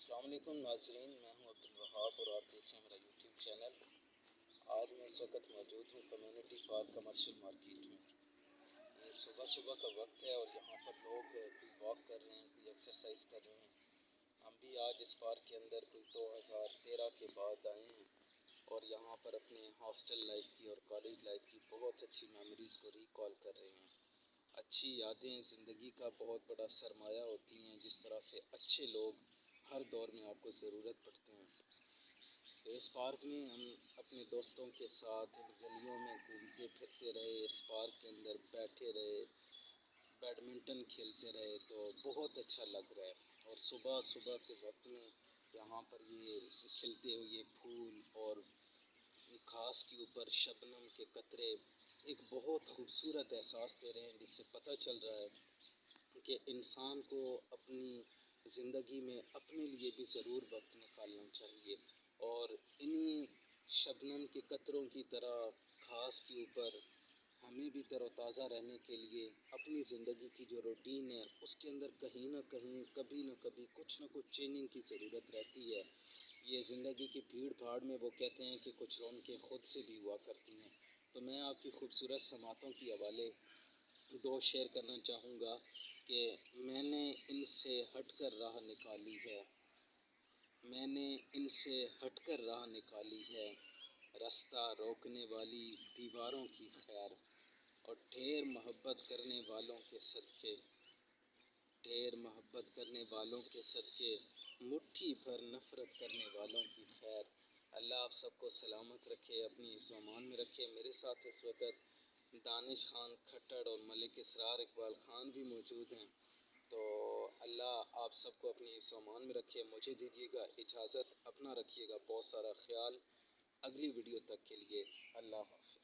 السلام علیکم ناظرین، میں ہوں عبدالوہاب اور آپ دیکھ رہے ہیں میرا یوٹیوب چینل۔ آج میں اس وقت موجود ہوں کمیونٹی پارک کمرشل مارکیٹ میں۔ یہ صبح کا وقت ہے اور یہاں پر لوگ کوئی واک کر رہے ہیں، کوئی ایکسرسائز کر رہے ہیں۔ ہم بھی آج اس پارک کے اندر کوئی 2013 کے بعد آئے ہیں اور یہاں پر اپنے ہاسٹل لائف کی اور کالج لائف کی بہت اچھی میموریز کو ریکال کر رہے ہیں۔ اچھی یادیں زندگی کا بہت بڑا سرمایہ ہوتی ہیں، جس طرح سے اچھے لوگ ہر دور میں آپ کو ضرورت پڑتے ہیں۔ تو اس پارک میں ہم اپنے دوستوں کے ساتھ ان گلیوں میں گھومتے پھرتے رہے، اس پارک کے اندر بیٹھے رہے، بیڈمنٹن کھیلتے رہے، تو بہت اچھا لگ رہا ہے۔ اور صبح کے وقت میں یہاں پر یہ کھلتے ہوئے پھول اور گھاس کے اوپر شبنم کے قطرے ایک بہت خوبصورت احساس دے رہے ہیں، جس سے پتہ چل رہا ہے کہ انسان کو اپنی زندگی میں اپنے لیے بھی ضرور وقت نکالنا چاہیے، اور انہی شبنم کے قطروں کی طرح گھاس کے اوپر ہمیں بھی تر و تازہ رہنے کے لیے اپنی زندگی کی جو روٹین ہے اس کے اندر کہیں نہ کہیں کبھی نہ کبھی کچھ نہ کچھ چینجنگ کی ضرورت رہتی ہے۔ یہ زندگی کی بھیڑ بھاڑ میں وہ کہتے ہیں کہ کچھ رونقیں خود سے بھی ہوا کرتی ہیں۔ تو میں آپ کی خوبصورت سماعتوں کے حوالے دو شیئر کرنا چاہوں گا کہ میں نے ان سے ہٹ کر راہ نکالی ہے، میں نے ان سے ہٹ کر راہ نکالی ہے، رستہ روکنے والی دیواروں کی خیر، اور ڈھیر محبت کرنے والوں کے صدقے، ڈھیر محبت کرنے والوں کے صدقے، مٹھی بھر نفرت کرنے والوں کی خیر۔ اللہ آپ سب کو سلامت رکھے، اپنی حفظ و امان میں رکھے۔ میرے ساتھ اس وقت دانش خان کھٹڑ اور ملک اسرار اقبال خان بھی موجود ہیں۔ تو اللہ آپ سب کو اپنی حفظ و امان میں رکھے۔ مجھے دیجیے گا اجازت، اپنا رکھیے گا بہت سارا خیال۔ اگلی ویڈیو تک کے لیے اللہ حافظ۔